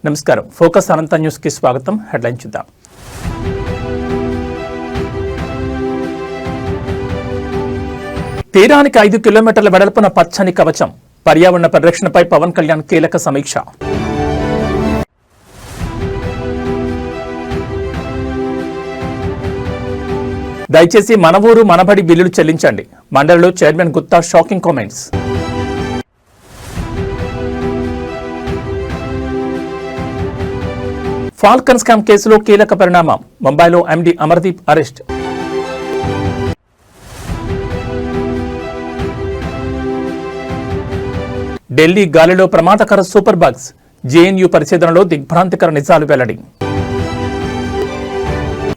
నమస్కారం. ఫోకస్ అనంత న్యూస్ కి స్వాగతం. హెడ్లైన్ చూద్దాం. తీరానికి 5 కిలోమీటర్ల వెడల్పున పచ్చని కవచం. పర్యావరణ పరిరక్షణపై పవన్ కళ్యాణ్ కీలక సమీక్ష. దయచేసి మన ఊరు మనబడి బిల్లులు చెల్లించండి. మండలిలో chairman Gutta shocking comments. Falcon scam కేసులో కీలక పరిణామం. ముంబైలో ఎండీ అమర్దీప్ అరెస్ట్. ఢిల్లీ గాలిలో ప్రమాదకర సూపర్ బగ్స్. జేఎన్యూ పరిశోధనలో దిగ్భ్రాంతికర నిజాలు వెల్లడి.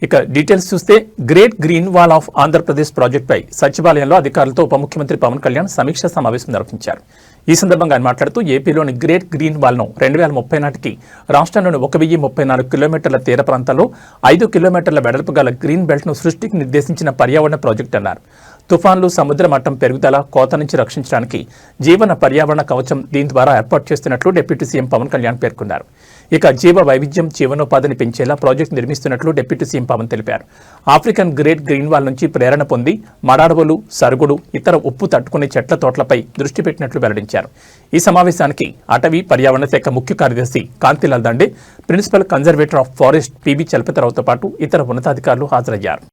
ఇక డీటెయిల్స్ చూస్తే great green wall of Andhra Pradesh ప్రాజెక్టుపై సచివాలయంలో అధికారులతో ఉప ముఖ్యమంత్రి పవన్ కళ్యాణ్ సమీక్షా సమావేశం నిర్వహించారు. ఈ సందర్భంగా ఆయన మాట్లాడుతూ ఏపీలోని గ్రేట్ గ్రీన్ వాల్ ను 2030 నాటికి రాష్ట్రంలోని 1034 కిలోమీటర్ల తీర ప్రాంతాల్లో 5 కిలోమీటర్ల వెడల్పు గల గ్రీన్ బెల్ట్ ను సృష్టికి నిర్దేశించిన పర్యావరణ ప్రాజెక్టు అన్నారు. తుఫాన్లు, సముద్ర మట్టం పెరుగుదల, కోత నుంచి రక్షించడానికి జీవన పర్యావరణ కవచం దీని ద్వారా ఏర్పాటు చేస్తున్నట్లు డిప్యూటీ సీఎం పవన్ కళ్యాణ్ పేర్కొన్నారు. ఇక జీవ వైవిధ్యం, జీవనోపాధిని పెంచేలా ప్రాజెక్టు నిర్మిస్తున్నట్లు డిప్యూటీ సీఎం పవన్ తెలిపారు. ఆఫ్రికన్ గ్రేట్ గ్రీన్ వాల్ నుంచి ప్రేరణ పొంది మరాడవులు, సరుగుడు, ఇతర ఉప్పు తట్టుకునే చెట్ల తోటలపై దృష్టి పెట్టినట్లు వెల్లడించారు. ఈ సమావేశానికి అటవీ పర్యావరణ శాఖ ముఖ్య కార్యదర్శి Kantilal Dande, principal conservator of forest PB చలపతిరావుతో పాటు ఇతర ఉన్నతాధికారులు హాజరయ్యారు.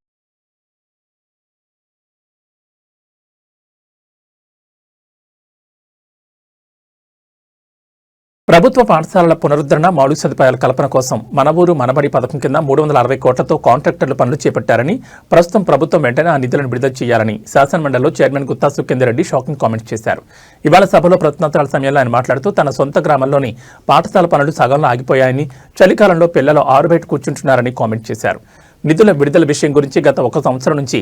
ప్రభుత్వ పాఠశాలల పునరుద్ధరణ, మౌలిక సదుపాయాల కల్పన కోసం మన ఊరు మనబడి పథకం కింద 360 కోట్లతో కాంట్రాక్టర్లు పనులు చేపట్టారని, ప్రస్తుతం ప్రభుత్వం వెంటనే ఆ నిధులను విడుదల చేయాలని శాసనమండలిలో chairman Gutta Sukhender Reddy shocking comments చేశారు. ఇవాళ సభలో ప్రశ్నోత్తరాల సమయంలో ఆయన మాట్లాడుతూ తన సొంత గ్రామంలోని పాఠశాల పనులు సగంలో ఆగిపోయాయని, చలికాలంలో పిల్లలు ఆరుబయట కూర్చుంటున్నారని కామెంట్ చేశారు. నిధుల విడుదల విషయం గురించి గత 1 సంవత్సరం నుంచి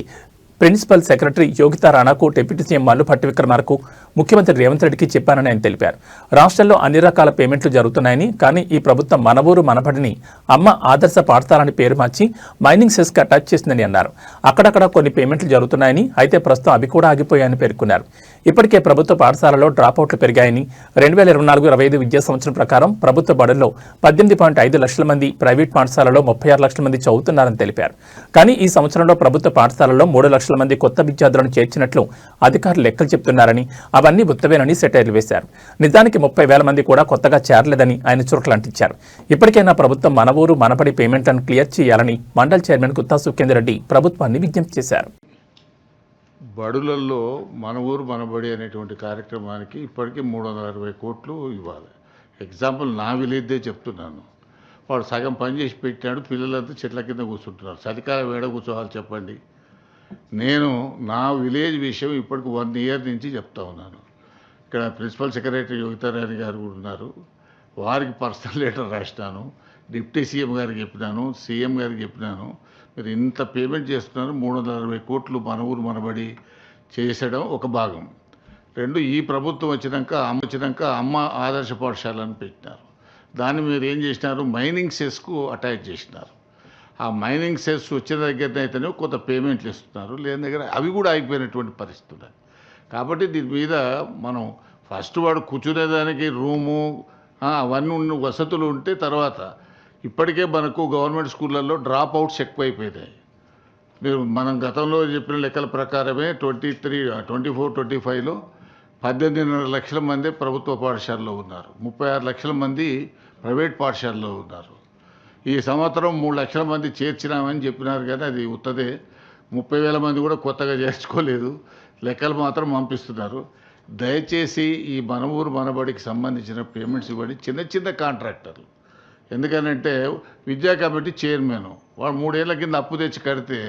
ప్రిన్సిపల్ సెక్రటరీ యోగితా రాణాకు, డిప్యూటీ సీఎం మల్లు భట్టి విక్రమార్కు, ముఖ్యమంత్రి రేవంత్ రెడ్డికి చెప్పానని ఆయన తెలిపారు. రాష్ట్రంలో అన్ని రకాల పేమెంట్లు జరుగుతున్నాయని, కానీ ఈ ప్రభుత్వం మన ఊరు మనబడిని అమ్మ ఆదర్శ పాఠశాలని పేరు మార్చి మైనింగ్ సెస్కి అటాచ్ చేసిందని అన్నారు. అక్కడక్కడ కొన్ని పేమెంట్లు జరుగుతున్నాయని, అయితే ప్రస్తుతం అవి కూడా ఆగిపోయాయని పేర్కొన్నారు. ఇప్పటికే ప్రభుత్వ పాఠశాలలో డ్రాపౌట్లు పెరిగాయని, 2024-25 విద్యా సంవత్సరం ప్రకారం ప్రభుత్వ బడుల్లో 18.5 లక్షల మంది, ప్రైవేట్ పాఠశాలలో 36 లక్షల మంది చదువుతున్నారని తెలిపారు. కానీ ఈ సంవత్సరంలో ప్రభుత్వ పాఠశాలలో 3 లక్షల మంది కొత్త విద్యార్థులను చేర్చినట్లు అధికారులు లెక్కలు చెప్తున్నారని, అవన్నీ ఉత్తవేనని సెటైర్లు వేశారు. నిజానికి 30,000 మంది కూడా కొత్తగా చేరలేదని ఆయన చురకలంటించారు. ఇప్పటికైనా ప్రభుత్వం మన ఊరు మనబడి పేమెంట్లను క్లియర్ చేయాలని మండలి చైర్మన్ గుత్తా సుఖేందర్రెడ్డి ప్రభుత్వాన్ని విజ్ఞప్తి చేశారు. బడులలో మన ఊరు మనబడి అనేటువంటి కార్యక్రమానికి ఇప్పటికీ 360 కోట్లు ఇవ్వాలి. ఎగ్జాంపుల్ నా విలేజ్దే చెప్తున్నాను. వాడు సగం పని చేసి పెట్టాడు, పిల్లలంతా చెట్ల కింద కూర్చుంటున్నారు. చలికాలం వేడ కూర్చోవాలి చెప్పండి. నేను నా విలేజ్ విషయం ఇప్పటికి 1 ఇయర్ నుంచి చెప్తా ఉన్నాను. ఇక్కడ ప్రిన్సిపల్ సెక్రటరీ యోగితారాణి గారు కూడా ఉన్నారు. వారికి పర్సనల్ లెటర్ రాసినాను, డిప్యూటీ సీఎం గారికి చెప్పినాను, సీఎం గారికి చెప్పినాను. మీరు ఇంత పేమెంట్ చేస్తున్నారు, 360 కోట్లు మన ఊరు మనబడి చేసడం ఒక భాగం. 2, ఈ ప్రభుత్వం వచ్చినాక అమ్మ ఆదర్శ పాఠశాలను పెట్టినారు. దాన్ని మీరు ఏం చేసినారు, మైనింగ్ సెస్కు అటాచ్ చేసినారు. ఆ మైనింగ్ సెస్ వచ్చిన దగ్గరనైతేనే కొంత పేమెంట్లు ఇస్తున్నారు, లేని దగ్గర అవి కూడా అయిపోయినటువంటి పరిస్థితి ఉన్నది. కాబట్టి దీని మీద మనం ఫస్ట్ వాడు కూర్చునేదానికి రూము అవన్నీ వసతులు ఉంటే తర్వాత, ఇప్పటికే మనకు గవర్నమెంట్ స్కూళ్ళల్లో డ్రాప్ అవుట్స్ ఎక్కువైపోయినాయి. మీరు మనం గతంలో చెప్పిన లెక్కల ప్రకారమే 24-25లో 18.5 లక్షల మంది ప్రభుత్వ పాఠశాలలో ఉన్నారు, 36 లక్షల మంది ప్రైవేట్ పాఠశాలలో ఉన్నారు. ఈ సంవత్సరం 3 లక్షల మంది చేర్చినామని చెప్పినారు, కానీ అది ఉత్తదే. 30,000 మంది కూడా కొత్తగా చేర్చుకోలేదు, లెక్కలు మాత్రం పంపిస్తున్నారు. దయచేసి ఈ మన ఊరు మనబడికి సంబంధించిన పేమెంట్స్ ఇవ్వండి. చిన్న కాంట్రాక్టర్లు, ఎందుకనంటే విద్యా కమిటీ చైర్మన్ వాడు 3 ఏళ్ల కింద అప్పు తెచ్చి కడితే,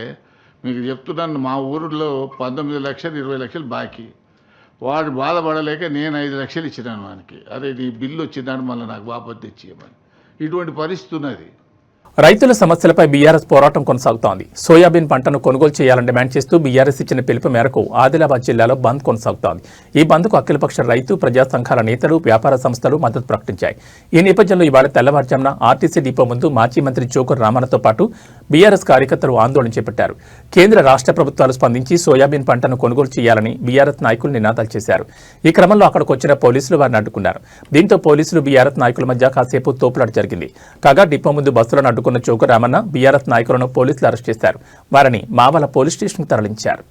మీకు చెప్తున్నాను, మా ఊరిలో 19 లక్షలు 20 లక్షలు బాకీ. వాడు బాధపడలేక నేను 5 లక్షలు ఇచ్చినాను వానికి. అదే నీ బిల్లు వచ్చిందని మళ్ళీ నాకు బాపతి తెచ్చియమని. ఇటువంటి పరిస్థితి ఉన్నది. రైతుల సమస్యలపై బీఆర్ఎస్ పోరాటం కొనసాగుతోంది. సోయాబీన్ పంటను కొనుగోలు చేయాలని డిమాండ్ చేస్తూ బీఆర్ఎస్ ఇచ్చిన పిలుపు మేరకు ఆదిలాబాద్ జిల్లాలో బంద్ కొనసాగుతోంది. ఈ బంద్కు అఖిలపక్ష రైతు ప్రజా సంఘాల నేతలు, వ్యాపార సంస్థలు మద్దతు ప్రకటించాయి. ఈ నేపథ్యంలో ఇవాళ తెల్లవారుజామున ఆర్టీసీ డిపో ముందు మాజీ మంత్రి జోకూర్ రామన్నతో పాటు బీఆర్ఎస్ కార్యకర్తలు ఆందోళన చేపట్టారు. కేంద్ర రాష్ట్ర ప్రభుత్వాలు స్పందించి సోయాబీన్ పంటను కొనుగోలు చేయాలని బీఆర్ఎస్ నాయకులు నినాదాలు చేశారు. ఈ క్రమంలో అక్కడికి వచ్చిన పోలీసులు వారిని అడ్డుకున్నారు. దీంతో పోలీసులు బీఆర్ఎస్ నాయకుల మధ్య కాసేపు తోపులాట జరిగింది. కాగా డిపో ముందు బస్సులను అడ్డుకున్న చోకు రామన్న బీఆర్ఎస్ నాయకులను పోలీసులు అరెస్ట్ చేశారు. వారిని మావల పోలీస్ స్టేషన్కు తరలించారు.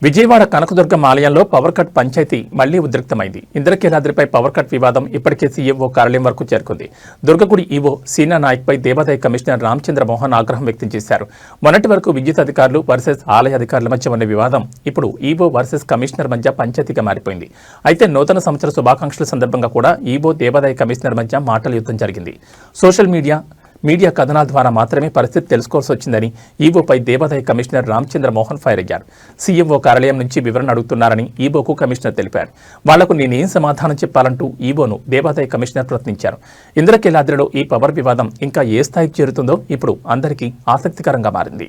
విజయవాడ కనకదుర్గం ఆలయంలో పవర్ కట్ పంచాయతీ మళ్లీ ఉద్రిక్తమైంది. ఇంద్రకీలాద్రిపై పవర్ కట్ వివాదం ఇప్పటికే సీఎంఓ కార్యాలయం వరకు చేరుకుంది. దుర్గగుడి ఈవో సీనా నాయక్పై దేవాదాయ కమిషనర్ రామచంద్ర మోహన్ ఆగ్రహం వ్యక్తం చేశారు. మొన్నటి వరకు విద్యుత్ అధికారులు వర్సెస్ ఆలయ అధికారుల మధ్య ఉన్న వివాదం ఇప్పుడు ఈవో వర్సెస్ కమిషనర్ మధ్య పంచాయతీగా మారిపోయింది. అయితే నూతన సంవత్సర శుభాకాంక్షల సందర్భంగా కూడా ఈవో దేవాదాయ కమిషనర్ మధ్య మాటల యుద్ధం జరిగింది. సోషల్ మీడియా కథనాల ద్వారా మాత్రమే పరిస్థితి తెలుసుకోవాల్సి వచ్చిందని ఈవోపై దేవాదాయ కమిషనర్ రామచంద్ర మోహన్ ఫైర్ అయ్యారు. సీఎంఓ కార్యాలయం నుంచి వివరణ అడుగుతున్నారని ఈవోకు కమిషనర్ తెలిపారు. వాళ్లకు నేనేం సమాధానం చెప్పాలంటూ ఈవోను దేవాదాయ కమిషనర్ ప్రశ్నించారు. ఇంద్రకీలాద్రిలో ఈ పవర్ వివాదం ఇంకా ఏ స్థాయికి చేరుతుందో ఇప్పుడు అందరికీ ఆసక్తికరంగా మారింది.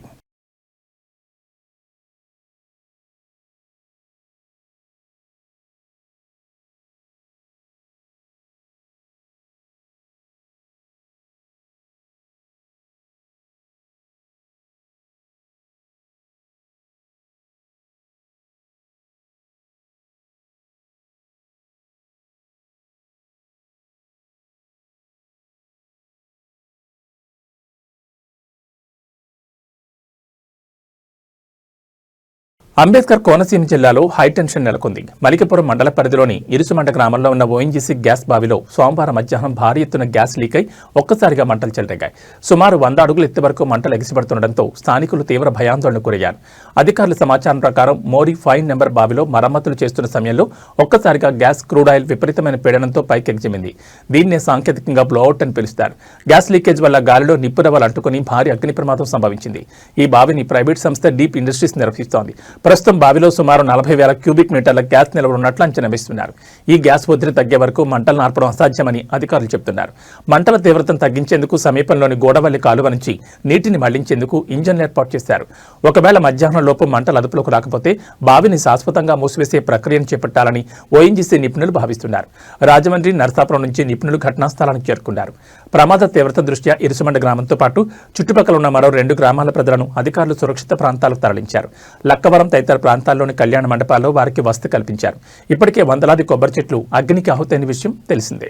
అంబేద్కర్ కోనసీమ జిల్లాలో హైటెన్షన్ నెలకొంది. మలికిపురం మండల పరిధిలోని ఇరుసుమండ గ్రామంలో ఉన్న ఓఎన్జీసీ గ్యాస్ బావిలో సోమవారం మధ్యాహ్నం భారీ ఎత్తున గ్యాస్ లీక్ అయి ఒక్కసారిగా మంటలు చెలరేగాయి. సుమారు 100 అడుగుల ఎత్తు వరకు మంటలు ఎగిసిపడుతుండటంతో స్థానికులు తీవ్ర భయాందోళనకు గురయ్యారు. అధికారుల సమాచారం ప్రకారం మోరీ 5 నెంబర్ బావిలో మరమ్మతులు చేస్తున్న సమయంలో ఒక్కసారిగా గ్యాస్ క్రూడ్ ఆయిల్ విపరీతమైన పీడనంతో పైకెగిజిమింది. దీన్నే సాంకేతికంగా బ్లోఅవుట్ అని పిలుస్తారు. గ్యాస్ లీకేజ్ వల్ల గాలిలో నిప్పురవ్వలు అంటుకుని భారీ అగ్ని ప్రమాదం సంభవించింది. ఈ బావిని ప్రైవేట్ సంస్థ డీప్ ఇండస్ట్రీస్ నిర్వహిస్తోంది. ప్రస్తుతం బావిలో సుమారు 40,000 క్యూబిక్ మీటర్ల గ్యాస్ నిల్వ ఉన్నట్లు అంచనా వేస్తున్నారు. ఈ గ్యాస్ ఒత్తిడి తగ్గే వరకు మంటలు నార్పడం అసాధ్యమని అధికారులు చెబుతున్నారు. మంటల తీవ్రతను తగ్గించేందుకు సమీపంలోని గోడవల్లి కాలువ నుంచి నీటిని మళ్లించేందుకు ఇంజన్లు ఏర్పాటు చేశారు. ఒకవేళ మధ్యాహ్నం లోపు మంటలు అదుపులోకి రాకపోతే బావిని శాశ్వతంగా మూసివేసే ప్రక్రియను చేపట్టాలని ఓఎన్జీసీ నిపుణులు భావిస్తున్నారు. రాజమండ్రి, నరసాపురం నుంచి నిపుణులు ఘటనా స్థలానికి చేరుకున్నారు. ప్రమాద తీవ్రత దృష్ట్యా ఇరుసుమండ గ్రామంతో పాటు చుట్టుపక్కల ఉన్న మరో 2 గ్రామాల ప్రజలను అధికారులు సురక్షిత ప్రాంతాలకు తరలించారు. లక్కవరం తదితర ప్రాంతాల్లోని కళ్యాణ మండపాల్లో వారికి వసతి కల్పించారు. ఇప్పటికే వందలాది కొబ్బరి చెట్లు అగ్నికి ఆహుతైన విషయం తెలిసిందే.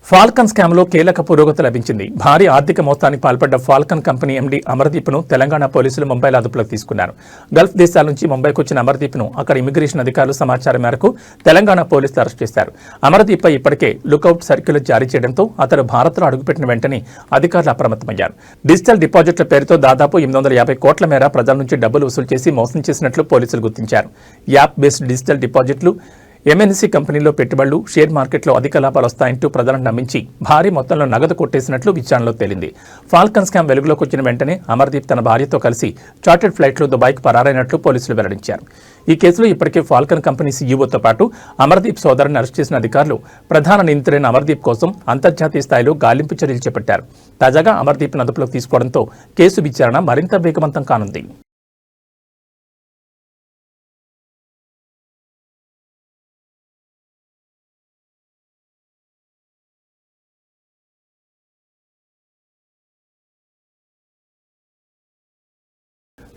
ఫాల్కన్ స్కామ్లో కీలక పురోగతి లభించింది. భారీ ఆర్థిక మోసానికి పాల్పడ్డ ఫాల్కన్ కంపెనీ ఎండీ అమర్దీప్ను తెలంగాణ పోలీసులు ముంబైలో అదుపులోకి తీసుకున్నారు. గల్ఫ్ దేశాల నుంచి ముంబైకి వచ్చిన అమర్దీప్ను అక్కడ ఇమిగ్రేషన్ అధికారులు సమాచారం మేరకు తెలంగాణ పోలీసులు అరెస్ట్ చేశారు. అమర్దీప్పై ఇప్పటికే లుకౌట్ సర్క్యులర్ జారీ చేయడంతో అతడు భారత్లో అడుగుపెట్టిన వెంటనే అధికారులు అప్రమత్తమయ్యారు. డిజిటల్ డిపాజిట్ల పేరుతో దాదాపు 850 కోట్ల మేర ప్రజల నుంచి డబ్బులు వసూలు చేసి మోసం చేసినట్లు పోలీసులు గుర్తించారు. యాప్ బేస్డ్ డిజిటల్ డిపాజిట్లు, ఎంఎన్సీ కంపెనీలో పెట్టుబడులు, షేర్ మార్కెట్లో అధిక లాభాలు వస్తాయంటూ ప్రజలను నమ్మించి భారీ మొత్తంలో నగదు కొట్టేసినట్లు విచారణలో తేలింది. ఫాల్కన్ స్కామ్ వెలుగులోకి వచ్చిన వెంటనే అమర్దీప్ తన భార్యతో కలిసి చార్టెడ్ ఫ్లైట్లో దుబాయ్కి పరారైనట్లు పోలీసులు వెల్లడించారు. ఈ కేసులో ఇప్పటికే ఫాల్కన్ కంపెనీ సీఈఓతో పాటు అమర్దీప్ సోదరుని అరెస్ట్ చేసిన అధికారులు ప్రధాన నిందితుడైన అమర్దీప్ కోసం అంతర్జాతీయ స్థాయిలో గాలింపు చర్యలు చేపట్టారు. తాజాగా అమర్దీప్ను అదుపులోకి తీసుకోవడంతో కేసు విచారణ మరింత వేగవంతం కానుంది.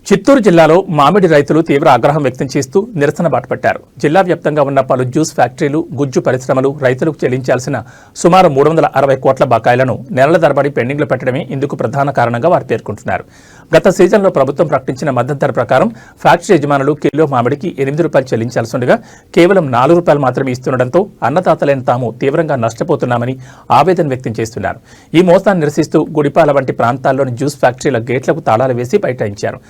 చిత్తూరు జిల్లాలో మామిడి రైతులు తీవ్ర ఆగ్రహం వ్యక్తం చేస్తూ నిరసన బాటపట్టారు. జిల్లా వ్యాప్తంగా ఉన్న పలు జ్యూస్ ఫ్యాక్టరీలు, గుజ్జు పరిశ్రమలు రైతులకు చెల్లించాల్సిన సుమారు 360 కోట్ల బకాయిలను నెలల తరబడి పెండింగ్లో పెట్టడమే ఇందుకు ప్రధాన కారణంగా వారు పేర్కొంటున్నారు. గత సీజన్లో ప్రభుత్వం ప్రకటించిన మద్దతు ధర ప్రకారం ఫ్యాక్టరీ యజమానులు కిలో మామిడికి 8 రూపాయలు చెల్లించాల్సి ఉండగా కేవలం 4 రూపాయలు మాత్రమే ఇస్తుండటంతో అన్నదాతలైన తాము తీవ్రంగా నష్టపోతున్నామని ఆవేదన వ్యక్తం చేస్తున్నారు. ఈ మోసాన్ని నిరసిస్తూ గుడిపాల వంటి ప్రాంతాల్లోని జ్యూస్ ఫ్యాక్టరీల గేట్లకు తాళాలు వేసి బైఠాయించారు.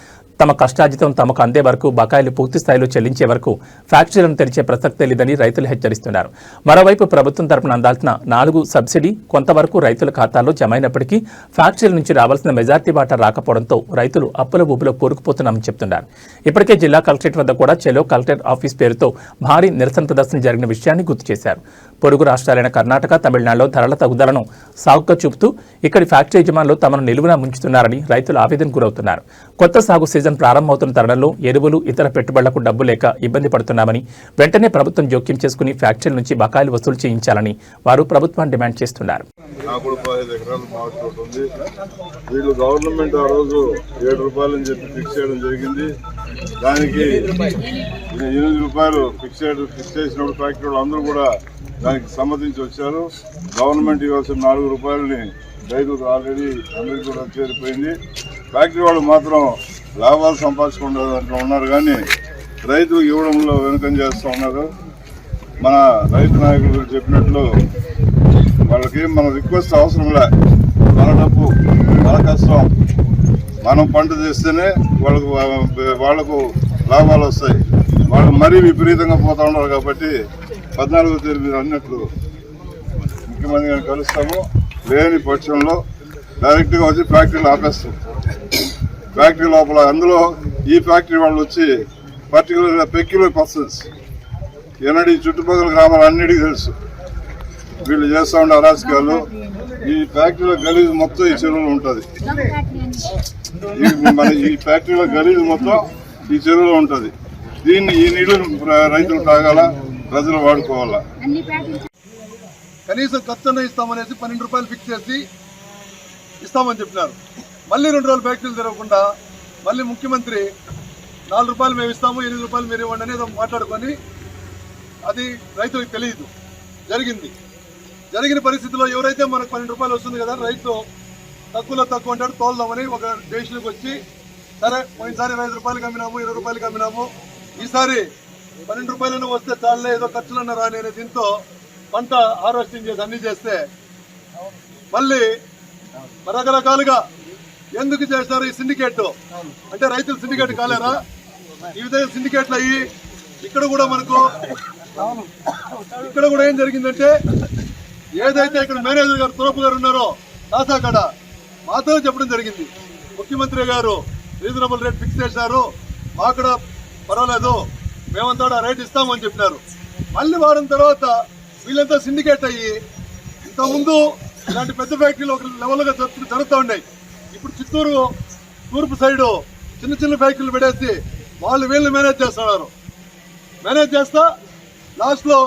తమ కష్టార్జితం తమకు అందే వరకు బకాయిలు పూర్తి స్థాయిలో చెల్లించే వరకు ఫ్యాక్టరీలను తెరిచే ప్రసక్తే లేదని రైతులు హెచ్చరిస్తున్నారు. మరోవైపు ప్రభుత్వం తరపున అందాల్సిన 4 సబ్సిడీ కొంతవరకు రైతుల ఖాతాల్లో జమైనప్పటికీ ఫ్యాక్టరీల నుంచి రావాల్సిన మెజార్టీ వాటా రాకపోవడంతో రైతులు అప్పుల ఊబిలో కూరుకుపోతున్నామని చెప్తున్నారు. ఇప్పటికే జిల్లా కలెక్టరేట్ వద్ద కూడా చెలో కలెక్టర్ ఆఫీస్ పేరుతో భారీ నిరసన ప్రదర్శన జరిగిన విషయాన్ని గుర్తు చేశారు. పొరుగు రాష్ట్రాలైన కర్ణాటక, తమిళనాడులో ధరల తగ్గుదలను సాగుగా చూపుతూ ఇక్కడి ఫ్యాక్టరీ యజమానులు తమను నిలువునా ముంచుతున్నారని రైతులు ఆవేదన గురవుతున్నారు. కొత్త సాగు సీజన్ ప్రారంభమవుతున్న తరుణంలో ఎరువులు, ఇతర పెట్టుబడులకు డబ్బు లేక ఇబ్బంది పడుతున్నామని, వెంటనే ప్రభుత్వం జోక్యం చేసుకుని ఫ్యాక్టరీల నుంచి బకాయిలు వసూలు చేయించాలని వారు ప్రభుత్వాన్ని డిమాండ్ చేస్తున్నారు. వీళ్ళు గవర్నమెంట్ ఆ రోజు 7 రూపాయలు అని చెప్పి ఫిక్స్ చేయడం జరిగింది. దానికి 8 రూపాయలు ఫిక్స్ చేసినప్పుడు ఫ్యాక్టరీ వాళ్ళు అందరూ కూడా దానికి సమ్మతించి వచ్చారు. గవర్నమెంట్ ఇవ్వాల్సిన 4 రూపాయలని రైతులకు ఆల్రెడీ అందరికీ కూడా చేరిపోయింది. ఫ్యాక్టరీ వాళ్ళు మాత్రం లాభాలు సంపాదించుకుంటూ దాంట్లో ఉన్నారు, కానీ రైతులకు ఇవ్వడంలో వెనుకం చేస్తూ ఉన్నారు. మన రైతు నాయకులు చెప్పినట్లు వాళ్ళకి మన రిక్వెస్ట్ అవసరం లే, మన డబ్బు మన కష్టం, మనం పంట చేస్తేనే వాళ్ళకు లాభాలు వస్తాయి. వాళ్ళు మరీ విపరీతంగా పోతూ ఉన్నారు కాబట్టి 14వ తేదీ మీరు అన్నట్లు ముఖ్యమంత్రి గారిని కలుస్తాము. లేని పక్షంలో డైరెక్ట్గా వచ్చి ఫ్యాక్టరీలు ఆపేస్తాం. ఫ్యాక్టరీ లోపల అందులో ఈ ఫ్యాక్టరీ వాళ్ళు వచ్చి పర్టికులర్గా పెక్యులర్ పర్సన్స్ ఎన్నడీ చుట్టుపక్కల గ్రామాలు అన్నిటికీ తెలుసు. వీళ్ళు చేస్తూ ఉండే అరాచకాలు, ఈ ఫ్యాక్టరీలో గలీజు మొత్తం ఈ చెరువులో ఉంటుంది. ఈ ఫ్యాక్టరీలో గలీజు మొత్తం ఈ చెరువులో ఉంటుంది. దీన్ని ఈ నీళ్లు రైతులు తాగాల, ప్రజలు వాడుకోవాలా. కనీసం ఖర్చున్న ఇస్తామనేసి 12 రూపాయలు ఫిక్స్ చేసి ఇస్తామని చెప్పినారు. మళ్ళీ 2 రోజులు ఫ్యాక్టరీలు తెరవకుండా మళ్ళీ ముఖ్యమంత్రి 4 రూపాయలు మేము ఇస్తాము, 8 రూపాయలు మీరు ఇవ్వండి అనేది మాట్లాడుకొని, అది రైతులకు తెలియదు. జరిగిన పరిస్థితిలో ఎవరైతే మనకు 12 రూపాయలు వస్తుంది కదా, రైతు తక్కువ అంటాడు, తోలుదామని ఒక డెసిషన్కి వచ్చి, సరే పోయినసారి 5 రూపాయలు అమ్మినాము, 20 రూపాయలకి అమ్మినాము, ఈసారి 12 రూపాయలను వస్తే చాలే, ఏదో ఖర్చులన్న రాని అనే దీంతో పంట హార్వెస్టింగ్ చేసి అన్ని చేస్తే మళ్ళీ రకరకాలుగా ఎందుకు చేశారు ఈ సిండికేట్ అంటే, రైతులు సిండికేట్ కాలేరా? ఈ విధంగా సిండికేట్లు అయ్యి ఇక్కడ కూడా ఏం జరిగిందంటే, ఏదైతే ఇక్కడ మేనేజర్ గారు తురపు గారు ఉన్నారో కాసాకాడ మాతో చెప్పడం జరిగింది, ముఖ్యమంత్రి గారు రీజనబుల్ రేట్ ఫిక్స్ చేశారు, మాకు పర్వాలేదు, మేమంతా రేట్ ఇస్తామని చెప్పినారు. మళ్ళీ వారం తర్వాత వీళ్ళంతా సిండికేట్ అయ్యి, ఇంతకుముందు ఇలాంటి పెద్ద ఫ్యాక్టరీలు ఒక లెవెల్గా జరుగుతూ ఉన్నాయి. ఇప్పుడు చిత్తూరు తూర్పు సైడు చిన్న ఫ్యాక్టరీలు పెట్టేసి వాళ్ళు వీళ్ళని మేనేజ్ చేస్తున్నారు. మేనేజ్ చేస్తా లాస్ట్లో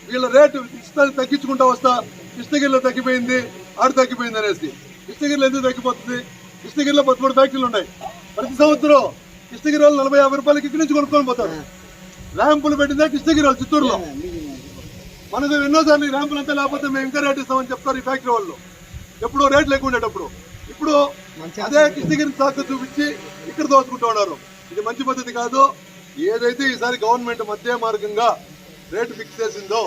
వీళ్ళ రేటు ఇష్టాన్ని తగ్గించుకుంటా వస్తా, కృష్ణగిరిలో తగ్గిపోయింది, ఆడు తగ్గిపోయింది అనేసి. కృష్ణగిరిలో ఎందుకు తగ్గిపోతుంది? కృష్ణగిరిలో 13 ఫ్యాక్టరీలు ఉన్నాయి. ప్రతి సంవత్సరం కృష్ణగిరి వాళ్ళు 40-50 రూపాయలకి ఇక్కడి నుంచి కొనుక్కొని పోతారు. ర్యాంపులు పెట్టిందే కృష్ణగిరి వాళ్ళు చిత్తూరులో. మనకు ఎన్నోసార్లు ఈ ర్యాంపులు అంతా లేకపోతే మేము ఇంకా రేట్ ఇస్తామని చెప్తారు ఈ ఫ్యాక్టరీ వాళ్ళు. ఎప్పుడో రేట్లు ఎక్కువ ఉండేటప్పుడు ఇప్పుడు అదే కృష్ణగిరి సాకు చూపించి ఇక్కడ దోచుకుంటూ ఉన్నారు. ఇది మంచి పద్ధతి కాదు. ఏదైతే ఈసారి గవర్నమెంట్ మధ్య మార్గంగా రేటు ఫిక్స్ చేసిందో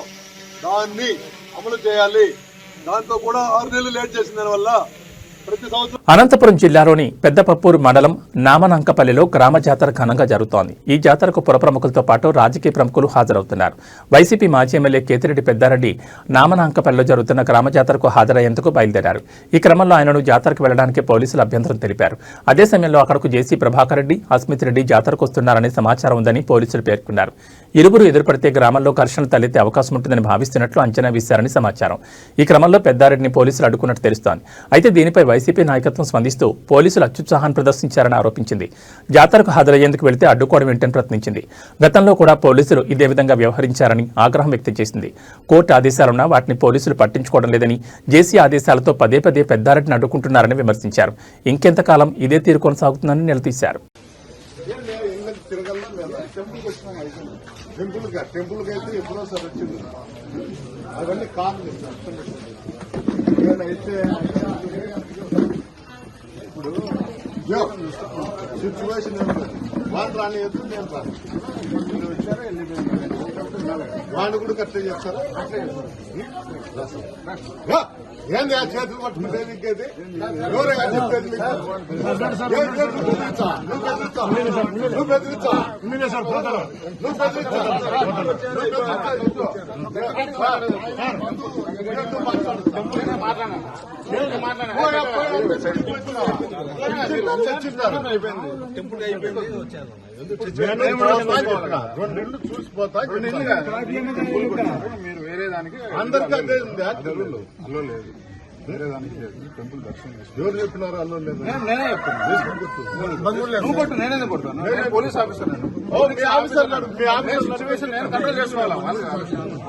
దాన్ని అమలు చేయాలి. దాంతో కూడా 6 నెలలు లేట్ చేసిన దానివల్ల ప్రతి సంవత్సరం. అనంతపురం జిల్లాలోని పెద్దపప్పూరు మండలం నామనంకపల్లిలో గ్రామ జాతర ఘనంగా జరుగుతోంది. ఈ జాతరకు పుర ప్రముఖులతో పాటు రాజకీయ ప్రముఖులు హాజరవుతున్నారు. వైసీపీ మాజీ ఎమ్మెల్యే కేతిరెడ్డి పెద్దారెడ్డి నామనంకపల్లిలో జరుగుతున్న గ్రామ జాతరకు హాజరయ్యేందుకు బయలుదేరారు. ఈ క్రమంలో ఆయనను జాతరకు వెళ్లడానికి పోలీసులు అభ్యంతరం తెలిపారు. అదే సమయంలో అక్కడకు జేసీ ప్రభాకర్ రెడ్డి, అస్మిత్ రెడ్డి జాతరకు వస్తున్నారనే సమాచారం ఉందని పోలీసులు పేర్కొన్నారు. ఇరువురు ఎదురుపడితే గ్రామంలో ఘర్షణ తలెత్తే అవకాశం ఉంటుందని భావిస్తున్నట్లు అంచనా వేశారని సమాచారం. ఈ క్రమంలో పెద్దారెడ్డిని పోలీసులు అడ్డుకున్నట్టు తెలుస్తోంది. అయితే దీనిపై వైసీపీ నాయకత్వం స్పందిస్తూ పోలీసులు అత్యుత్సాహాన్ని ప్రదర్శించారని ఆరోపించింది. జాతరకు హాజరయ్యేందుకు వెళితే అడ్డుకోవడం ఏంటని ప్రశ్నించింది. గతంలో కూడా పోలీసులు ఇదే విధంగా వ్యవహరించారని ఆగ్రహం వ్యక్తం చేసింది. కోర్టు ఆదేశాలున్నా వాటిని పోలీసులు పట్టించుకోవడం లేదని, జేసీ ఆదేశాలతో పదే పదే పెద్దారెడ్డిని అడ్డుకుంటున్నారని విమర్శించారు. ఇంకెంతకాలం ఇదే తీరు కొనసాగుతుందని నిలదీశారు. టెంపుల్కి అయితే ఎప్పుడో సార్ వచ్చింది. అవన్నీ కాదు అయితే ఇప్పుడు సిచ్యువేషన్ వాళ్ళు రాని ఎత్తు నేను రాను. వచ్చారా వాళ్ళు కూడా కట్టే చేస్తారా? ఏంది ఆ చేతులు పట్టుకుంటే నీకేది ఎవరైనా చెప్పేది? నువ్వు బెదిరించా చూసిపోతా. మీరు వేరే దానికి అందరికీ అదే ఉంది. అల్లో లేదు, వేరే దానికి లేదు. టెంపుల్ దర్శనం ఎవరు చెప్పినారు? అల్లో లేదు. నేనే చెప్తాను. నేనే కొట్టాను. Police officer. మీ ఆఫీసర్ సిచ్యువేషన్ నేను కంట్రోల్ చేసుకోవాలి.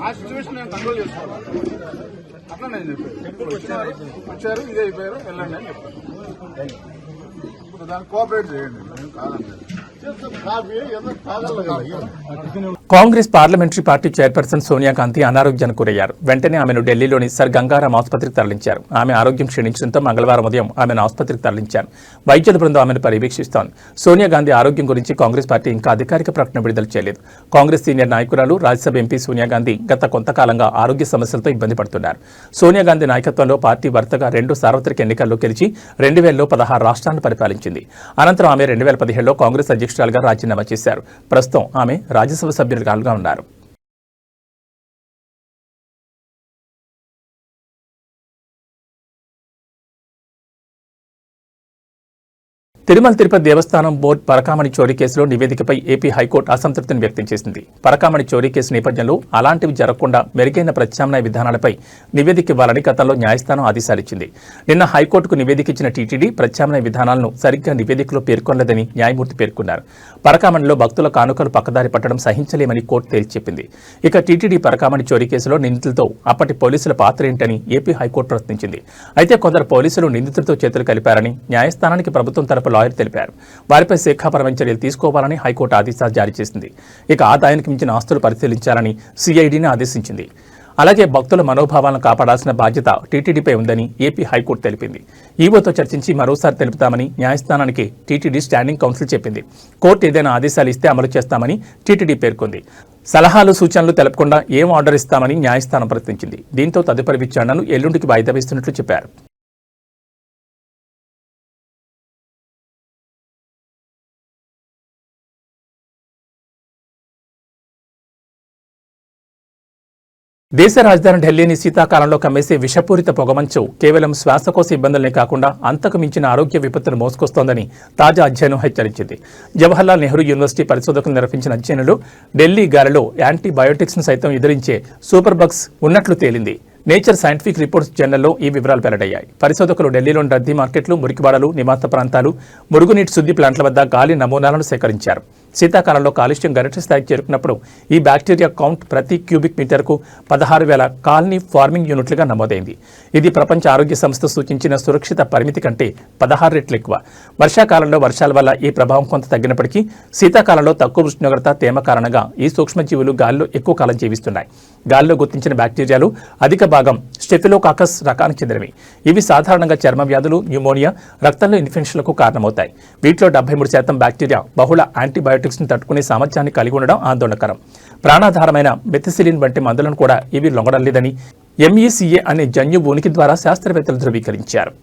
ఆ సిచ్యువేషన్ నేను కంట్రోల్ చేసుకోవాలి. అట్లా నేను చెప్పాను. టెంపుల్ వచ్చారు, ఇదే అయిపోయారు, వెళ్ళండి అని చెప్పాను. ఇప్పుడు దాన్ని కోఆపరేట్ చేయండి. నేను కాదండి. Congress parliamentary party chairperson Sonia Gandhi అనారోగ్యానికి గురయ్యారు. వెంటనే ఆమెను ఢిల్లీలోని సర్ గంగారాం ఆసుపత్రికి తరలించారు. ఆమె ఆరోగ్యం క్షీణించడంతో మంగళవారం ఉదయం ఆమెను ఆసుపత్రికి తరలించారు. వైద్యుల బృందం ఆమెను పర్యవేక్షిస్తోంది. సోనియా గాంధీ ఆరోగ్యం గురించి కాంగ్రెస్ పార్టీ ఇంకా అధికారిక ప్రకటన విడుదల చేయలేదు. కాంగ్రెస్ సీనియర్ నాయకురాలు, రాజ్యసభ ఎంపీ సోనియా గాంధీ గత కొంతకాలంగా ఆరోగ్య సమస్యలతో ఇబ్బంది పడుతున్నారు. సోనియా గాంధీ నాయకత్వంలో పార్టీ వరుసగా 2 సార్వత్రిక ఎన్నికల్లో గెలిచి 2000లో 16 రాష్ట్రాలను పరిపాలించింది. అనంతరం ఆమె 2015లో కాంగ్రెస్ అధ్యక్షురాలుగా రాజీనామా చేశారు. ప్రస్తుతం ఆమె రాజ్యసభ సభ్యులుగా ఉన్నారు. తిరుమల తిరుపతి దేవస్థానం బోర్డు పరకామణి చోరీ కేసులో నివేదికపై ఏపీ హైకోర్టు అసంతృప్తిని వ్యక్తం చేసింది. పరకామణి చోరీ కేసు నేపథ్యంలో అలాంటివి జరగకుండా మెరుగైన ప్రత్యామ్నాయ విధానాలపై నివేదిక ఇవ్వాలని గతంలో న్యాయస్థానం ఆదేశాలిచ్చింది. నిన్న హైకోర్టుకు నివేదిక ఇచ్చిన టీటీడీ ప్రత్యామ్నాయ విధానాలను సరిగ్గా నివేదికలో పేర్కొనలేదని న్యాయమూర్తి పేర్కొన్నారు. పరకామణిలో భక్తుల కానుకలు పక్కదారి పట్టడం సహించలేమని కోర్టు తేల్చి చెప్పింది. ఇక టీటీడీ పరకామణి చోరీ కేసులో నిందితులతో అప్పటి పోలీసుల పాత్ర ఏంటని ఏపీ హైకోర్టు ప్రశ్నించింది. అయితే కొందరు పోలీసులు నిందితులతో చేతులు కలిపారని న్యాయస్థానానికి ప్రభుత్వం తరపు లాయర్ తెలిపారు. వారిపై శాఖాపరమైన చర్యలు తీసుకోవాలని హైకోర్టు ఆదేశాలు జారీ చేసింది. ఇక ఆదాయానికి మించిన ఆస్తులు పరిశీలించాలని సిఐడిని ఆదేశించింది. అలాగే భక్తుల మనోభావాలను కాపాడాల్సిన బాధ్యత టీటీడీపై ఉందని ఏపీ హైకోర్టు తెలిపింది. ఈవోతో చర్చించి మరోసారి తెలుపుతామని న్యాయస్థానానికి టీటీడీ స్టాండింగ్ కౌన్సిల్ చెప్పింది. కోర్టు ఏదైనా ఆదేశాలు ఇస్తే అమలు చేస్తామని టీటీడీ పేర్కొంది. సలహాలు సూచనలు తెలపకుండా ఏం ఆర్డర్ ఇస్తామని న్యాయస్థానం ప్రశ్నించింది. దీంతో తదుపరి విచారణను ఎల్లుండికి వాయిదా వేస్తున్నట్లు చెప్పారు. దేశ రాజధాని ఢిల్లీని శీతాకాలంలో కమ్మేసే విషపూరిత పొగమంచు కేవలం శ్వాసకోశ ఇబ్బందులనే కాకుండా అంతకు మించిన ఆరోగ్య విపత్తును మోసుకొస్తోందని తాజా అధ్యయనం హెచ్చరించింది. జవహర్లాల్ నెహ్రూ యూనివర్సిటీ పరిశోధకులు నిర్వహించిన అధ్యయనంలో ఢిల్లీ గాలిలో యాంటీబయోటిక్స్ ను సైతం ఎదిరించే సూపర్ బగ్స్ ఉన్నట్లు తేలింది. నేచర్ సైంటిఫిక్ రిపోర్ట్స్ జర్నల్లో ఈ వివరాలు వెల్లడయ్యాయి. పరిశోధకులు ఢిల్లీలోని రద్దీ మార్కెట్లు, మురికివాడలు, నివాస ప్రాంతాలు, మురుగునీటి శుద్ధి ప్లాంట్ల వద్ద గాలి నమూనాలను సేకరించారు. శీతాకాలంలో కాలుష్యం గరిష్ట స్థాయికి చేరుకున్నప్పుడు ఈ బ్యాక్టీరియా కౌంట్ ప్రతి క్యూబిక్ మీటర్కు 16,000 కాలనీ ఫార్మింగ్ యూనిట్లుగా నమోదైంది. ఇది ప్రపంచ ఆరోగ్య సంస్థ సూచించిన సురక్షిత పరిమితి కంటే 16 రెట్లు ఎక్కువ. వర్షాకాలంలో వర్షాల వల్ల ఈ ప్రభావం కొంత తగ్గినప్పటికీ శీతాకాలంలో తక్కువ ఉష్ణోగ్రత, తేమ కారణంగా ఈ సూక్ష్మజీవులు గాలిలో ఎక్కువ కాలం జీవిస్తున్నాయి. గాలిలో గుర్తించిన బ్యాక్టీరియాలు అధిక భాగం స్టెఫిలోకాకస్ రకానికి చెందినవి. ఇవి సాధారణంగా చర్మ వ్యాధులు, న్యూమోనియా, రక్తంలో ఇన్ఫెక్షన్లకు కారణమవుతాయి. వీటిలో 73% బ్యాక్టీరియా బహుళ యాంటీబయోటిక్స్ ని తట్టుకునే సామర్థ్యాన్ని కలిగి ఉండడం ఆందోళనకరం. ప్రాణాధారమైన మెథిసిలిన్ వంటి మందులను కూడా ఇవి లొంగడం లేదని MECA అనే జన్యు ఉనికి ద్వారా శాస్త్రవేత్తలు ధృవీకరించారు.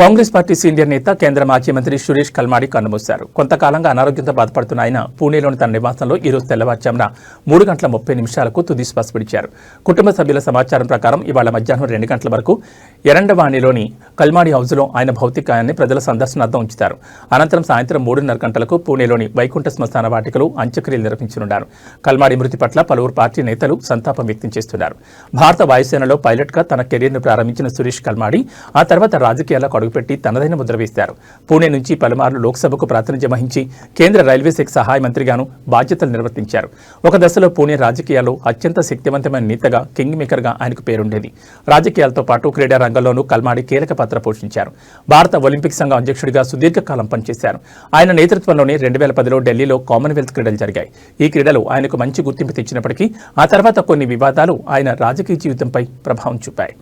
కాంగ్రెస్ పార్టీ సీనియర్ నేత, కేంద్ర మాజీ మంత్రి సురేష్ కల్మాడి కన్నుమూశారు. కొంతకాలంగా అనారోగ్యంతో బాధపడుతున్న ఆయన పూణేలోని తన నివాసంలో ఈరోజు తెల్లవారుజామున 3:30 తుది శ్వాస విడిచారు. కుటుంబ సభ్యుల సమాచారం ప్రకారం ఇవాళ మధ్యాహ్నం 2 గంటల వరకు ఎరండవాణిలోని కల్మాడి హౌజ్లో ఆయన భౌతికాయాన్ని ప్రజల సందర్శనార్థం ఉంచుతారు. అనంతరం సాయంత్రం 3:30 గంటలకు పూణేలోని వైకుంఠ శ్మశాన వాటికలో అంత్యక్రియలు నిర్వహించనున్నారు. కల్మాడి మృతి పట్ల పలువురు పార్టీ నేతలు సంతాపం వ్యక్తం చేస్తున్నారు. భారత వాయుసేనలో పైలట్గా తన కెరీర్ను ప్రారంభించిన సురేష్ కల్మాడి ఆ తర్వాత రాజకీయాలకు అడుగుపెట్టి తనదైన ముద్ర వేశారు. పూణే నుంచి పలుమార్లు లోక్సభకు ప్రాతినిధ్యం వహించి కేంద్ర రైల్వే శాఖ సహాయ మంత్రిగాను బాధ్యతలు నిర్వర్తించారు. ఒక దశలో పూణే రాజకీయాల్లో అత్యంత శక్తివంతమైన నేతగా, కింగ్ మేకర్గా ఆయనకు పేరుండేది. రాజకీయాలతో పాటు క్రీడా రంగంలోనూ కల్మాడి కీలక పాత్ర పోషించారు. భారత ఒలింపిక్ సంఘం అధ్యక్షుడిగా సుదీర్ఘకాలం పనిచేశారు. ఆయన నేతృత్వంలోనే 2010లో ఢిల్లీలో కామన్వెల్త్ క్రీడలు జరిగాయి. ఈ క్రీడలు ఆయనకు మంచి గుర్తింపు తెచ్చినప్పటికీ ఆ తర్వాత కొన్ని వివాదాలు ఆయన రాజకీయ జీవితంపై ప్రభావం చూపాయి.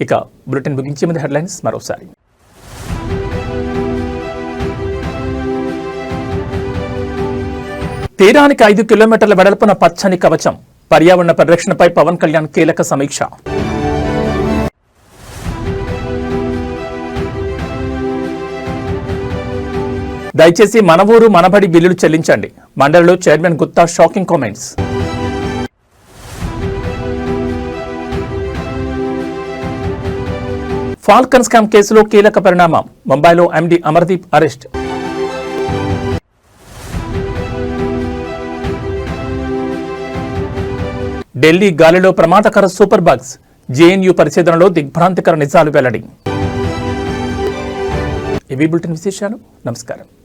ఇక బులెటిన్ ముగించే ముందు హెడ్లైన్స్ మరోసారి. తీరానికి 5 కిలోమీటర్ల వెడల్పున పచ్చని కవచం, పర్యావరణ పరిరక్షణపై పవన్ కళ్యాణ్ కీలక సమీక్ష. దయచేసి మన ఊరు మనబడి బిల్లులు చెల్లించండి, మండలిలో chairman Gutta shocking comments. Falcon scam కేసులో కీలక పరిణామం, ముంబైలో MD అమర్దీప్ అరెస్ట్. ఢిల్లీ గాలిలో ప్రమాదకర సూపర్ బగ్స్, JNU పరిశోధనలో దిగ్భ్రాంతికర నిజాలు వెల్లడి. ఇవి బులెటిన్ విశేషాలు. నమస్కారం.